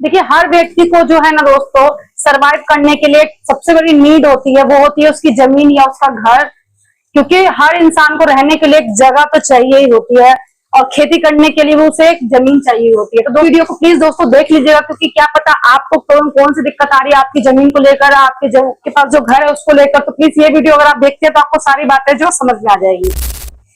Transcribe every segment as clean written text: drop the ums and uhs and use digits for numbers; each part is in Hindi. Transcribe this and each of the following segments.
देखिए, हर व्यक्ति को जो है ना दोस्तों, सरवाइव करने के लिए सबसे बड़ी नीड होती है, वो होती है उसकी जमीन या उसका घर। क्योंकि हर इंसान को रहने के लिए एक जगह तो चाहिए ही होती है, और खेती करने के लिए भी उसे एक जमीन चाहिए होती है। तो दो वीडियो को प्लीज दोस्तों देख लीजिएगा, क्योंकि क्या पता आपको कौन कौन सी दिक्कत आ रही है आपकी जमीन को लेकर, आपके पास जो घर है उसको लेकर। तो प्लीज ये वीडियो अगर आप देखते हैं तो आपको सारी बातें जो समझ में आ जाएगी।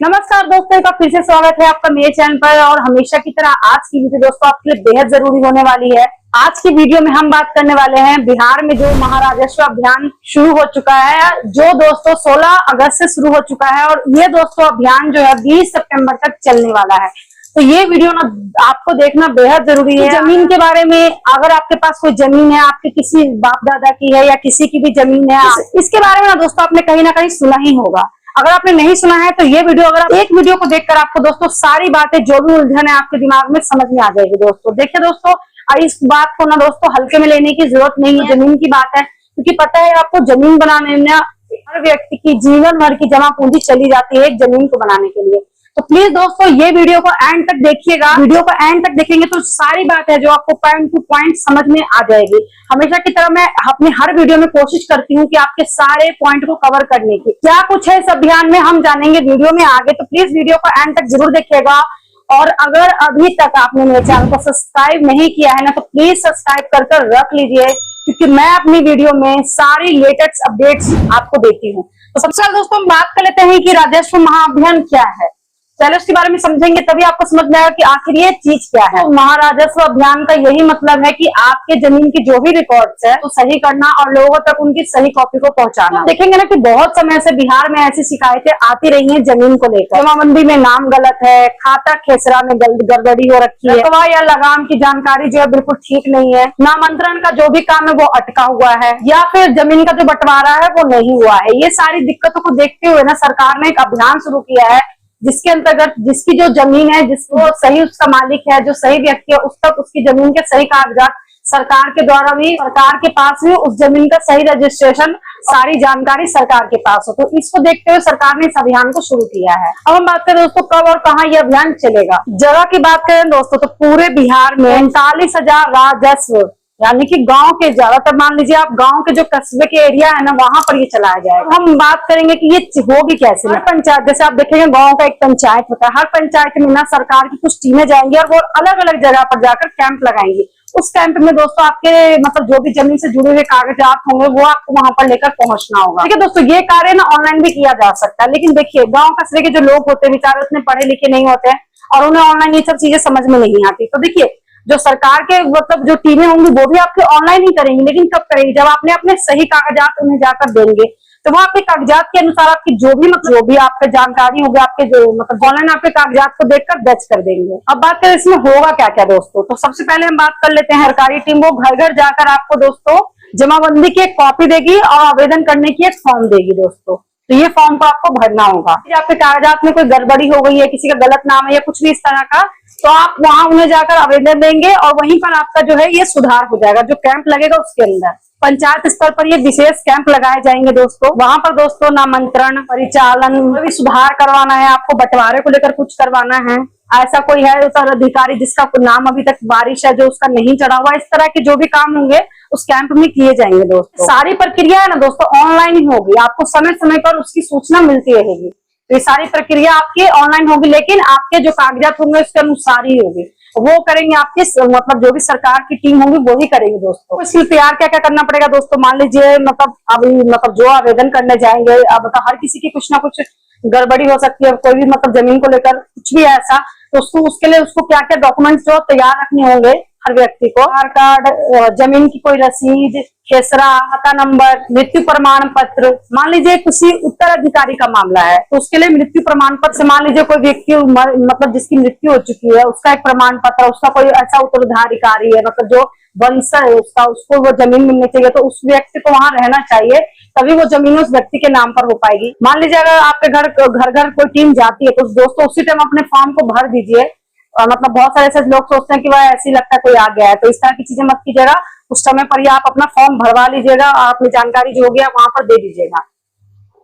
नमस्कार दोस्तों, का फिर से स्वागत है आपका मेरे चैनल पर। और हमेशा की तरह आज की वीडियो दोस्तों आपके लिए बेहद जरूरी होने वाली है। आज की वीडियो में हम बात करने वाले हैं बिहार में जो महाराजस्व अभियान शुरू हो चुका है, जो दोस्तों 16 अगस्त से शुरू हो चुका है, और ये दोस्तों अभियान जो है 20 सितंबर तक चलने वाला है। तो ये वीडियो ना आपको देखना बेहद जरूरी है। जमीन के बारे में, अगर आपके पास कोई जमीन है, आपके किसी बाप दादा की है या किसी की भी जमीन है, इसके बारे में ना दोस्तों आपने कहीं ना कहीं सुना ही होगा। अगर आपने नहीं सुना है तो ये वीडियो, अगर आप एक वीडियो को देखकर आपको दोस्तों सारी बातें जो भी उलझन है आपके दिमाग में समझ में आ जाएगी। दोस्तों देखिए दोस्तों, इस बात को ना दोस्तों हल्के में लेने की जरूरत नहीं है। जमीन की बात है, क्योंकि पता है आपको, जमीन बनाने में हर व्यक्ति की जीवन भर की जमा पूंजी चली जाती है एक जमीन को बनाने के लिए। तो प्लीज दोस्तों ये वीडियो को एंड तक देखिएगा। वीडियो को एंड तक देखेंगे तो सारी बात है जो आपको पॉइंट टू पॉइंट समझ में आ जाएगी। हमेशा की तरह मैं अपने हर वीडियो में कोशिश करती हूँ कि आपके सारे पॉइंट को कवर करने की। क्या कुछ है इस अभियान में हम जानेंगे वीडियो में आगे, तो प्लीज वीडियो को एंड तक जरूर देखिएगा। और अगर अभी तक आपने मेरे चैनल को सब्सक्राइब नहीं किया है ना, तो प्लीज सब्सक्राइब कर रख लीजिए, क्योंकि मैं अपनी वीडियो में सारी लेटेस्ट अपडेट्स आपको देती हूँ। तो सबसे पहले दोस्तों हम बात कर लेते हैं कि राजस्व महाअभियान क्या है। पहले उसके बारे में समझेंगे, तभी आपको समझ में आएगा कि आखिर ये चीज क्या है। तो महाराजस्व अभियान का यही मतलब है कि आपके जमीन की जो भी रिकॉर्ड्स है तो सही करना और लोगों तक उनकी सही कॉपी को पहुंचाना। तो देखेंगे ना कि बहुत समय से बिहार में ऐसी शिकायतें आती रही हैं जमीन को लेकर। जमाबंदी में नाम गलत है, खाता खेसरा में गड़बड़ी हो रखी है, रकबा या लगाम की जानकारी जो है बिल्कुल ठीक नहीं है, नामांतरण का जो भी काम है वो अटका हुआ है, या फिर जमीन का जो बंटवारा है वो नहीं हुआ है। ये सारी दिक्कतों को देखते हुए ना सरकार ने एक अभियान शुरू किया है, जिसके अंतर्गत जिसकी जो जमीन है, जिसको सही उसका मालिक है, जो सही व्यक्ति है, उस तक उसकी जमीन के सही कागजात सरकार के द्वारा भी, सरकार के पास भी उस जमीन का सही रजिस्ट्रेशन, सारी जानकारी सरकार के पास हो। तो इसको देखते हुए सरकार ने इस अभियान को शुरू किया है। अब हम बात करें दोस्तों कब और कहाँ ये अभियान चलेगा। जगह की बात करें दोस्तों तो पूरे बिहार में 39,000 राजस्व, यानी कि गांव के, ज्यादातर मान लीजिए आप गांव के जो कस्बे के एरिया है ना, वहां पर ये चलाया जाएगा। हम बात करेंगे कि ये होगी कैसे। हर पंचायत, जैसे आप देखेंगे गांव का एक पंचायत होता है, हर पंचायत में ना सरकार की कुछ टीमें जाएंगी और वो अलग अलग जगह पर जाकर कैंप लगाएंगी। उस कैंप में दोस्तों आपके मतलब जो भी जमीन से जुड़े हुए कागजात होंगे वो आपको वहां पर लेकर पहुंचना होगा। ठीक है दोस्तों, ये कार्य ना ऑनलाइन भी किया जा सकता है, लेकिन देखिए गाँव कस्बे के जो लोग होते हैं बेचारे उतने पढ़े लिखे नहीं होते हैं और उन्हें ऑनलाइन ये सब चीजें समझ में नहीं आती। तो देखिए जो सरकार के मतलब जो टीमें होंगी वो भी आपके ऑनलाइन ही करेंगी, लेकिन कब करेंगी, जब आपने अपने सही कागजात उन्हें जाकर देंगे। तो वो आपके कागजात के अनुसार आपकी जो भी आपके जानकारी होगी, आपके जो मतलब ऑनलाइन आपके कागजात को देखकर दर्ज कर देंगे। अब बात करें इसमें होगा क्या क्या दोस्तों, तो सबसे पहले हम बात कर लेते हैं सरकारी टीम वो घर घर जाकर आपको दोस्तों जमाबंदी की एक कॉपी देगी और आवेदन करने की एक फॉर्म देगी दोस्तों। तो ये फॉर्म को आपको भरना होगा। आपके कागजात में कोई गड़बड़ी हो गई है, किसी का गलत नाम है या कुछ भी इस तरह का, तो आप वहां उन्हें जाकर आवेदन देंगे और वहीं पर आपका जो है ये सुधार हो जाएगा। जो कैंप लगेगा उसके अंदर पंचायत स्तर पर ये विशेष कैंप लगाए जाएंगे दोस्तों। वहां पर दोस्तों नामांतरण, परिचालन में भी सुधार करवाना है, आपको बंटवारे को लेकर कुछ करवाना है, ऐसा कोई है उत्तराधिकारी जिसका नाम अभी तक बारिश है जो उसका नहीं चढ़ा हुआ, इस तरह के जो भी काम होंगे उस कैंप में किए जाएंगे दोस्तों। सारी प्रक्रिया है ना दोस्तों ऑनलाइन ही होगी, आपको समय समय पर उसकी सूचना मिलती रहेगी। तो ये सारी प्रक्रिया आपकी ऑनलाइन होगी, लेकिन आपके जो कागजात होंगे उसके अनुसार ही होगी। वो करेंगे आपके मतलब जो भी सरकार की टीम होगी वो ही करेंगे दोस्तों। इसलिए तैयार क्या क्या करना पड़ेगा दोस्तों, मान लीजिए मतलब अभी मतलब जो आवेदन करने जाएंगे, अब मतलब हर किसी की कुछ ना कुछ गड़बड़ी हो सकती है, कोई भी मतलब जमीन को लेकर कुछ भी ऐसा, तो उसके लिए उसको क्या क्या डॉक्यूमेंट्स जो तैयार रखने होंगे हर व्यक्ति को, आधार कार्ड, जमीन की कोई रसीद, खेसरा, खाता नंबर, मृत्यु प्रमाण पत्र। मान लीजिए किसी उत्तराधिकारी का मामला है तो उसके लिए मृत्यु प्रमाण पत्र से, मान लीजिए कोई व्यक्ति मतलब जिसकी मृत्यु हो चुकी है उसका एक प्रमाण पत्र, उसका कोई ऐसा उत्तराधिकारी है मतलब जो वंश है उसका, उसको वो जमीन मिलनी चाहिए, तो उस व्यक्ति को वहां रहना चाहिए, तभी वो जमीन उस व्यक्ति के नाम पर हो पाएगी। मान लीजिए अगर आपके घर कोई टीम जाती है तो दोस्तों उसी टाइम अपने फॉर्म को भर दीजिए। मतलब बहुत सारे ऐसे लोग सोचते हैं कि वह ऐसी लगता है कोई आ गया है, तो इस तरह की चीजें मत कीजिएगा। उस समय पर ही आप अपना फॉर्म भरवा लीजिएगा और अपनी जानकारी जो होगी वहां पर दे दीजिएगा,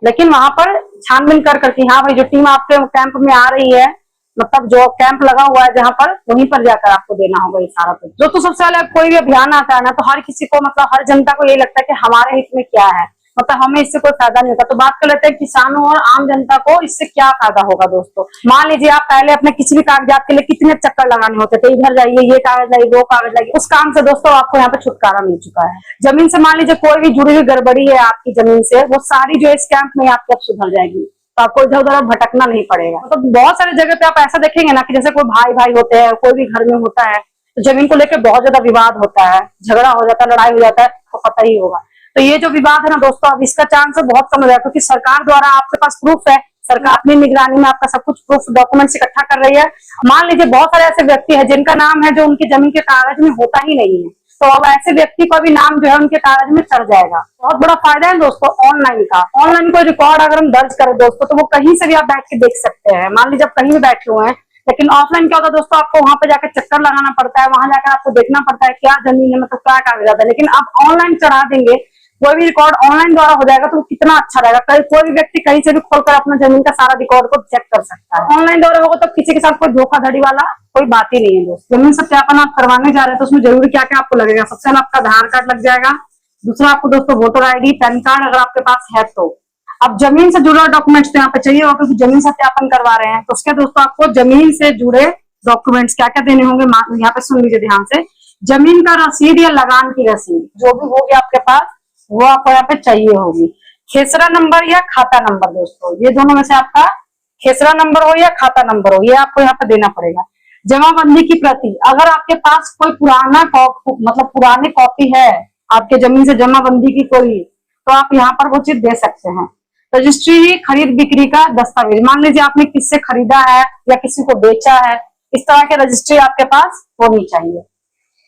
लेकिन वहां पर छानबीन कर करके हाँ भाई जो टीम आपके कैंप में आ रही है मतलब जो कैंप लगा हुआ है जहाँ पर, वहीं पर जाकर आपको देना होगा ये सारा कुछ। तो सबसे पहले कोई भी अभियान आता है ना, तो हर किसी को मतलब हर जनता को ये लगता है कि हमारे हित में क्या है, मतलब हमें इससे कोई फायदा नहीं होता। तो बात कर लेते हैं किसानों और आम जनता को इससे क्या फायदा होगा दोस्तों। मान लीजिए आप पहले अपने किसी भी कागजात के लिए कितने चक्कर लगाने होते थे, इधर जाइए, ये कागज लाइए, वो कागज लाइए। उस काम से दोस्तों आपको यहाँ पे छुटकारा मिल चुका है। जमीन से मान लीजिए कोई भी जुड़ी हुई गड़बड़ी है आपकी जमीन से, वो सारी जो इस कैंप में आपकी अब सुधर जाएगी। तो आपको इधर उधर भटकना नहीं पड़ेगा। मतलब बहुत सारी जगह पे आप ऐसा देखेंगे ना कि जैसे कोई भाई भाई होते हैं, कोई भी घर में होता है, तो जमीन को लेकर बहुत ज्यादा विवाद होता है, झगड़ा हो जाता है, लड़ाई हो जाता है, तो पता ही होगा। तो ये जो विवाद है ना दोस्तों, अब इसका चांस बहुत कम हो जाएगा, क्योंकि सरकार द्वारा आपके पास प्रूफ है, सरकार अपनी निगरानी में आपका सब कुछ प्रूफ डॉक्यूमेंट्स इकट्ठा कर रही है। मान लीजिए बहुत सारे ऐसे व्यक्ति हैं जिनका नाम है जो उनकी जमीन के कागज में होता ही नहीं है, तो अब ऐसे व्यक्ति का भी नाम जो है उनके कागज में चढ़ जाएगा। बहुत बड़ा फायदा है दोस्तों ऑनलाइन का। ऑनलाइन कोई रिकॉर्ड अगर हम दर्ज करें दोस्तों, तो वो कहीं से भी आप बैठ के देख सकते हैं। मान लीजिए आप कहीं भी बैठे हुए हैं, लेकिन ऑफलाइन क्या होता है दोस्तों, आपको वहां पे जाकर चक्कर लगाना पड़ता है, वहां जाकर आपको देखना पड़ता है क्या जमीन है, मतलब क्या कागजात है। लेकिन आप ऑनलाइन चढ़ा देंगे, कोई भी रिकॉर्ड ऑनलाइन द्वारा हो जाएगा, तो कितना अच्छा रहेगा। कोई भी व्यक्ति कहीं से भी खोलकर अपना जमीन का सारा रिकॉर्ड को चेक कर सकता है। ऑनलाइन द्वारा होगा तो किसी के साथ कोई धोखाधड़ी वाला कोई बात ही नहीं है दोस्त। जमीन सत्यापन आप करवाने जा रहे हैं तो उसमें जरूरी क्या क्या आपको लगेगा। सबसे पहले आपका आधार कार्ड लग जाएगा, दूसरा आपको दोस्तों वोटर ID, पैन कार्ड अगर आपके पास है तो। अब जमीन से जुड़ा डॉक्यूमेंट्स तो यहाँ पे चाहिए होगा, क्योंकि जमीन सत्यापन करवा रहे हैं, तो उसके दोस्तों आपको जमीन से जुड़े डॉक्यूमेंट्स क्या क्या देने होंगे, यहाँ पे सुन लीजिए ध्यान से। जमीन का रसीद या लगान की रसीद जो भी होगी आपके पास, वो आपको यहाँ पे चाहिए होगी। खेसरा नंबर या खाता नंबर दोस्तों, ये दोनों में से आपका खेसरा नंबर हो या खाता नंबर हो, ये आपको यहाँ पे देना पड़ेगा। जमाबंदी की प्रति, अगर आपके पास कोई पुराना मतलब पुरानी कॉपी है आपके जमीन से जमाबंदी की कोई, तो आप यहाँ पर वो चीज दे सकते हैं। रजिस्ट्री खरीद बिक्री का दस्तावेज, मान लीजिए आपने किससे खरीदा है या किसी को बेचा है, इस तरह की रजिस्ट्री आपके पास होनी चाहिए।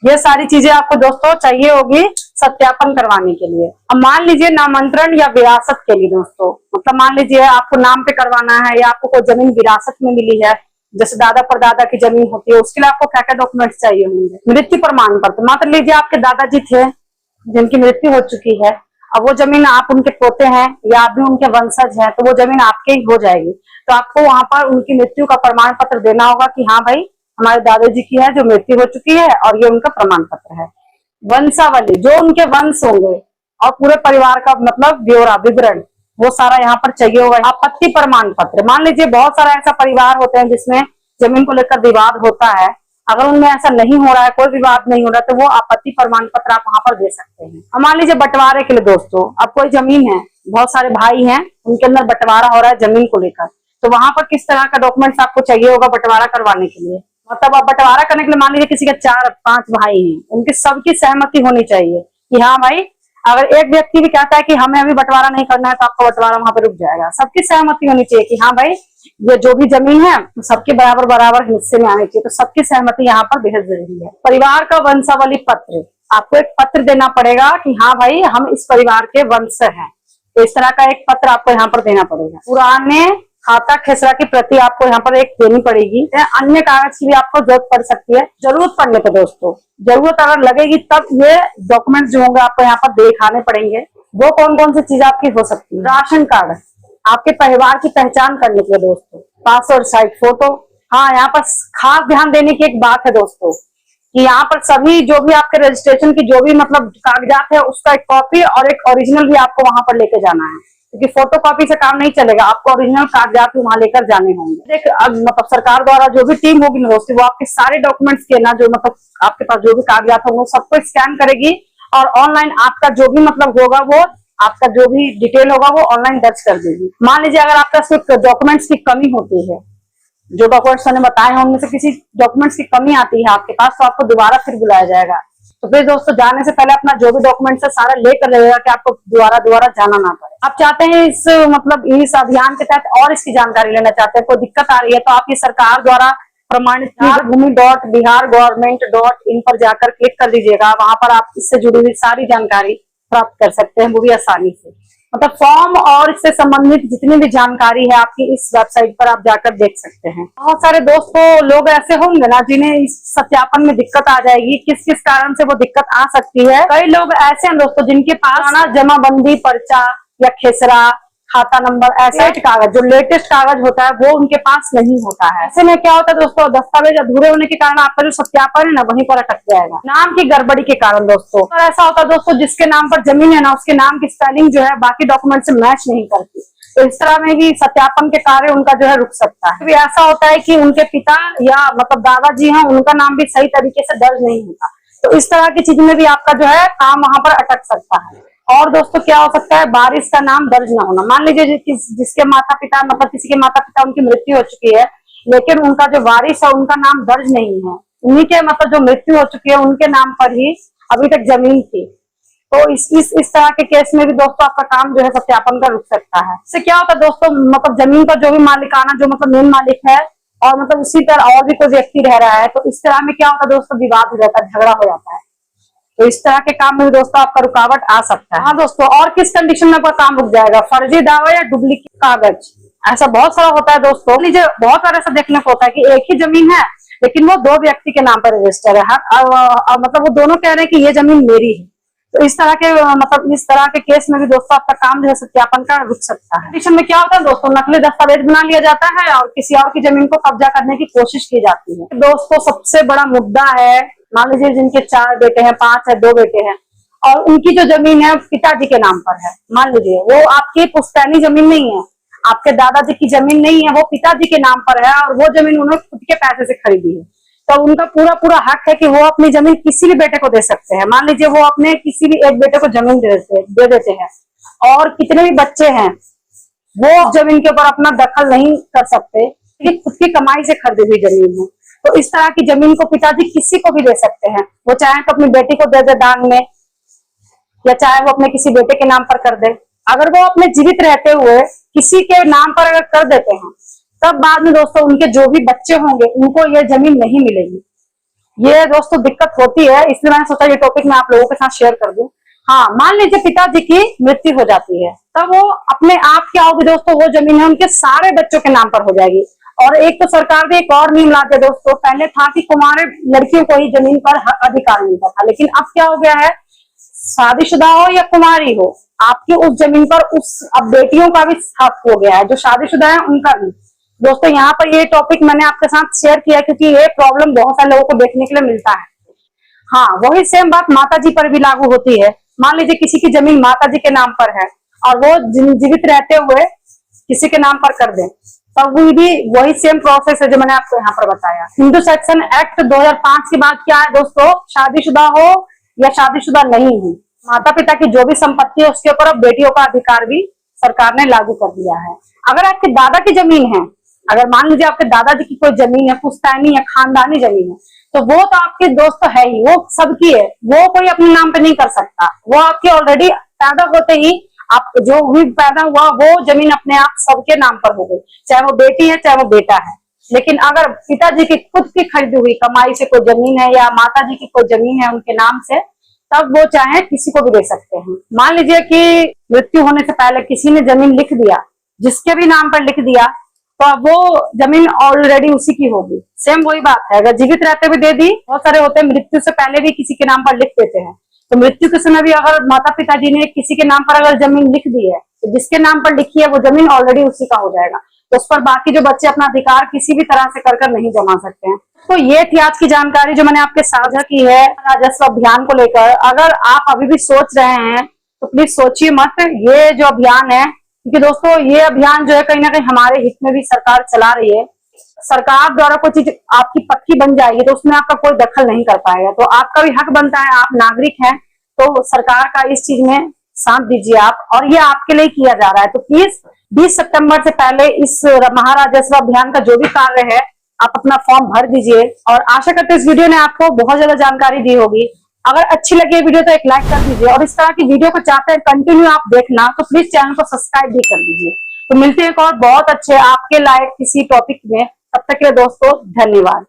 ये सारी चीजें आपको दोस्तों चाहिए होगी सत्यापन करवाने के लिए। अब मान लीजिए नामांतरण या विरासत के लिए दोस्तों, मतलब मान लीजिए आपको नाम पे करवाना है या आपको कोई जमीन विरासत में मिली है, जैसे दादा परदादा की जमीन होती है, उसके लिए आपको क्या क्या डॉक्यूमेंट्स चाहिए होंगे। मृत्यु प्रमाण पत्र, मान लीजिए आपके दादाजी थे जिनकी मृत्यु हो चुकी है, अब वो जमीन आप उनके पोते हैं या आप भी उनके वंशज हैं, तो वो जमीन आपके ही हो जाएगी। तो आपको वहां पर उनकी मृत्यु का प्रमाण पत्र देना होगा कि हाँ भाई हमारे दादाजी की है जो मृत्यु हो चुकी है, और ये उनका प्रमाण पत्र है। वंशावली, जो उनके वंश होंगे और पूरे परिवार का मतलब ब्यौरा विवरण, वो सारा यहाँ पर चाहिए होगा। आपत्ति प्रमाण पत्र, मान लीजिए बहुत सारा ऐसा परिवार होते हैं जिसमें जमीन को लेकर विवाद होता है, अगर उनमें ऐसा नहीं हो रहा है, कोई विवाद नहीं हो रहा, तो वो आपत्ति प्रमाण पत्र आप वहां पर दे सकते हैं। अब मान लीजिए बंटवारे के लिए दोस्तों, अब कोई जमीन है, बहुत सारे भाई हैं, उनके अंदर बंटवारा हो रहा है जमीन को लेकर, तो वहां पर किस तरह का डॉक्यूमेंट्स आपको चाहिए होगा बंटवारा करवाने के लिए। मतलब आप बंटवारा करने के लिए मान लीजिए किसी के 4-5 भाई हैं, उनकी सबकी सहमति होनी चाहिए कि हाँ भाई, अगर एक व्यक्ति भी कहता है कि हमें अभी बंटवारा नहीं करना है, तो आपका बंटवारा वहां पे रुक जाएगा। सबकी सहमति होनी चाहिए कि हाँ भाई ये जो भी जमीन है सबके बराबर बराबर हिस्से में आनी चाहिए, तो सबकी सहमति यहाँ पर बेहद जरूरी है। परिवार का वंशावली पत्र, आपको एक पत्र देना पड़ेगा कि हाँ भाई हम इस परिवार के वंश हैं, तो इस तरह का एक पत्र आपको यहाँ पर देना पड़ेगा। पुराने खाता खेसरा की प्रति आपको यहाँ पर एक देनी पड़ेगी। अन्य कागज की भी आपको जरूरत पड़ सकती है, जरूरत पड़ने पर दोस्तों, जरूरत अगर लगेगी तब ये डॉक्यूमेंट जो होंगे आपको यहाँ पर दिखाने पड़ेंगे। वो कौन कौन सी चीज आपकी हो सकती है। राशन कार्ड, आपके परिवार की पहचान करने के लिए दोस्तों। पासपोर्ट साइज फोटो, हाँ यहाँ पर खास ध्यान देने की एक बात है दोस्तों कि यहाँ पर सभी जो भी आपके रजिस्ट्रेशन की जो भी मतलब कागजात है उसका एक कॉपी और एक ओरिजिनल भी आपको वहां पर लेके जाना है, क्योंकि फोटो कॉपी से काम नहीं चलेगा, आपको ओरिजिनल कागजात भी वहां लेकर जाने होंगे। देख मतलब सरकार द्वारा जो भी टीम होगी ना दोस्तों, वो आपके सारे डॉक्यूमेंट्स के ना जो मतलब आपके पास जो भी कागजात होंगे सबको स्कैन करेगी और ऑनलाइन आपका जो भी मतलब होगा वो आपका जो भी डिटेल होगा वो ऑनलाइन दर्ज कर देगी। मान लीजिए अगर आपका सिर्फ डॉक्यूमेंट्स की कमी होती है, जो डॉक्यूमेंट्स मैंने बताए हैं उनमें से किसी डॉक्यूमेंट्स की कमी आती है आपके पास, तो आपको दोबारा फिर बुलाया जाएगा। तो फिर दोस्तों जाने से पहले अपना जो भी डॉक्यूमेंट्स है सारा लेकर रहेगा कि आपको दोबारा जाना ना पड़े। आप चाहते हैं इस मतलब इस अभियान के तहत और इसकी जानकारी लेना चाहते हैं, कोई दिक्कत आ रही है, तो आप ये सरकार द्वारा प्रमाणित भूमि.बिहार.गवर्नमेंट.इन पर जाकर क्लिक कर दीजिएगा। वहां पर आप इससे जुड़ी हुई सारी जानकारी प्राप्त कर सकते हैं, वो भी आसानी से। मतलब फॉर्म और इससे संबंधित जितनी भी जानकारी है आपकी इस वेबसाइट पर आप जाकर देख सकते हैं। बहुत सारे दोस्तों लोग ऐसे होंगे ना जिन्हें इस सत्यापन में दिक्कत आ जाएगी, किस किस कारण से वो दिक्कत आ सकती है। कई लोग ऐसे हैं दोस्तों जिनके पास जमाबंदी पर्चा या खेसरा खाता नंबर, ऐसा कागज जो लेटेस्ट कागज होता है वो उनके पास नहीं होता है। ऐसे में क्या होता है दोस्तों, दस्तावेज अधूरे होने के कारण आपका जो सत्यापन है ना वहीं पर अटक जाएगा, नाम की गड़बड़ी के कारण दोस्तों। और ऐसा होता है दोस्तों, जिसके नाम पर जमीन है ना उसके नाम की स्पेलिंग जो है बाकी डॉक्यूमेंट से मैच नहीं करती, तो इस तरह में भी सत्यापन के कार्य उनका जो है रुक सकता है। ऐसा होता है कि उनके पिता या मतलब दादाजी हैं, उनका नाम भी सही तरीके से दर्ज नहीं होता, तो इस तरह की चीज में भी आपका जो है काम वहां पर अटक सकता है। और दोस्तों क्या हो सकता है, वारिस का नाम दर्ज ना होना। मान लीजिए जिसके माता पिता मतलब किसी के माता पिता उनकी मृत्यु हो चुकी है, लेकिन उनका जो वारिस है उनका नाम दर्ज नहीं है, उन्हीं के मतलब जो मृत्यु हो चुकी है उनके नाम पर ही अभी तक जमीन थी, तो इस तरह के केस में भी दोस्तों आपका काम जो है सत्यापन का रुक सकता है। इससे क्या होता है दोस्तों, मतलब जमीन का जो भी मालिकाना जो मतलब मेन मालिक है और मतलब उसी तरह और भी कोई व्यक्ति रह रहा है, तो इस तरह में क्या होता है दोस्तों, विवाद हो जाता है, झगड़ा हो जाता है, तो इस तरह के काम में भी दोस्तों आपका रुकावट आ सकता है। हाँ दोस्तों, और किस कंडीशन में आपका काम रुक जाएगा, फर्जी दावा या डुप्लीकेट कागज, ऐसा बहुत सारा होता है दोस्तों। लीजिए बहुत सारा ऐसा देखने को होता है कि एक ही जमीन है लेकिन वो दो व्यक्ति के नाम पर रजिस्टर है, मतलब वो दोनों कह रहे हैं कि ये जमीन मेरी है, तो इस तरह के मतलब इस तरह के केस में भी दोस्तों आपका काम जो है सत्यापन का रुक सकता है। कंडीशन में क्या होता है दोस्तों, नकली दस्तावेज बना लिया जाता है और किसी और की जमीन को कब्जा करने की कोशिश की जाती है। दोस्तों सबसे बड़ा मुद्दा है, मान लीजिए जिनके 4 बेटे हैं, 5 है, 2 बेटे हैं और उनकी जो जमीन है पिताजी के नाम पर है, मान लीजिए वो आपकी पुश्तैनी जमीन नहीं है, आपके दादाजी की जमीन नहीं है, वो पिताजी के नाम पर है और वो जमीन उन्होंने खुद के पैसे से खरीदी है, तो उनका पूरा हक है कि वो अपनी जमीन किसी भी बेटे को दे सकते हैं। मान लीजिए वो अपने किसी भी एक बेटे को जमीन दे देते हैं और कितने भी बच्चे हैं वो जमीन के ऊपर अपना दखल नहीं कर सकते, क्योंकि खुद की कमाई से खरीदी हुई जमीन है, तो इस तरह की जमीन को पिताजी किसी को भी दे सकते हैं, वो चाहे तो अपनी बेटी को दे दे दान में या चाहे वो अपने किसी बेटे के नाम पर कर दे। अगर वो अपने जीवित रहते हुए किसी के नाम पर अगर कर देते हैं तब बाद में दोस्तों उनके जो भी बच्चे होंगे उनको ये जमीन नहीं मिलेगी। ये दोस्तों दिक्कत होती है, इसलिए मैंने सोचा ये टॉपिक मैं आप लोगों के साथ शेयर कर दूं। हाँ, मान लीजिए पिताजी की मृत्यु हो जाती है, तब वो अपने आप क्या होगी दोस्तों, वो जमीन है उनके सारे बच्चों के नाम पर हो जाएगी। और एक तो सरकार ने एक और नियम लाते दोस्तों, पहले था कि कुंवारे लड़कियों को ही जमीन पर अधिकार मिलता था, लेकिन अब क्या हो गया है, शादीशुदा हो या कुंवारी हो, आपकी उस जमीन पर अब बेटियों का भी हक हो गया है, जो शादीशुदा है उनका भी। दोस्तों यहाँ पर ये टॉपिक मैंने आपके साथ शेयर किया क्योंकि ये प्रॉब्लम बहुत सारे लोगों को देखने के लिए मिलता है। हाँ, वही सेम बात माताजी पर भी लागू होती है। मान लीजिए किसी की जमीन माताजी के नाम पर है और वो जीवित रहते हुए किसी के नाम पर कर दे, तब तो भी वही सेम प्रोसेस है जो मैंने आपको यहाँ पर बताया। हिंदू सेक्शन एक्ट 2005 की बात क्या है दोस्तों, शादीशुदा हो या शादीशुदा नहीं हो, माता पिता की जो भी संपत्ति है उसके ऊपर अब बेटियों का अधिकार भी सरकार ने लागू कर दिया है। अगर आपके दादा की जमीन है, अगर मान लीजिए आपके दादाजी की कोई जमीन है, पुश्तैनी या खानदानी जमीन है, तो वो तो आपके दोस्त है ही, वो सबकी है, वो कोई अपने नाम पे नहीं कर सकता, वो आपके ऑलरेडी पैदा होते ही आप जो भी पैदा हुआ वो जमीन अपने आप सबके नाम पर हो गई, चाहे वो बेटी है चाहे वो बेटा है। लेकिन अगर पिताजी की खुद की खरीदी हुई कमाई से कोई जमीन है या माताजी की कोई जमीन है उनके नाम से, तब वो चाहे किसी को भी दे सकते हैं। मान लीजिए कि मृत्यु होने से पहले किसी ने जमीन लिख दिया, जिसके भी नाम पर लिख दिया, तो अब वो जमीन ऑलरेडी उसी की होगी। सेम वही बात है, अगर जीवित रहते हुए दे दी, बहुत सारे होते हैं मृत्यु से पहले भी किसी के नाम पर लिख देते हैं, तो मृत्यु के समय भी अगर माता पिताजी ने किसी के नाम पर अगर जमीन लिख दी है, तो जिसके नाम पर लिखी है वो जमीन ऑलरेडी उसी का हो जाएगा, तो उस पर बाकी जो बच्चे अपना अधिकार किसी भी तरह से कर नहीं जमा सकते हैं। तो ये थी आज की जानकारी जो मैंने आपके साझा की है राजस्व अभियान को लेकर। अगर आप अभी भी सोच रहे हैं तो प्लीज सोचिए मत, ये जो अभियान है, क्योंकि दोस्तों ये अभियान जो है कहीं ना कहीं हमारे हित में भी सरकार चला रही है। सरकार द्वारा कोई चीज आपकी पक्की बन जाएगी तो उसमें आपका कोई दखल नहीं कर पाएगा, तो आपका भी हक बनता है, आप नागरिक हैं तो सरकार का इस चीज में साथ दीजिए आप, और ये आपके लिए किया जा रहा है। तो प्लीज 20 सितंबर से पहले इस महाराजस्व अभियान का जो भी कार्य है आप अपना फॉर्म भर दीजिए, और आशा करते हैं इस वीडियो ने आपको बहुत ज्यादा जानकारी दी होगी। अगर अच्छी लगी है वीडियो तो एक लाइक कर दीजिए, और इस तरह की वीडियो को चाहते हैं कंटिन्यू आप देखना तो प्लीज चैनल को सब्सक्राइब भी कर दीजिए। तो मिलते हैं एक और बहुत अच्छे आपके लायक किसी टॉपिक में, तब तक के लिए दोस्तों धन्यवाद।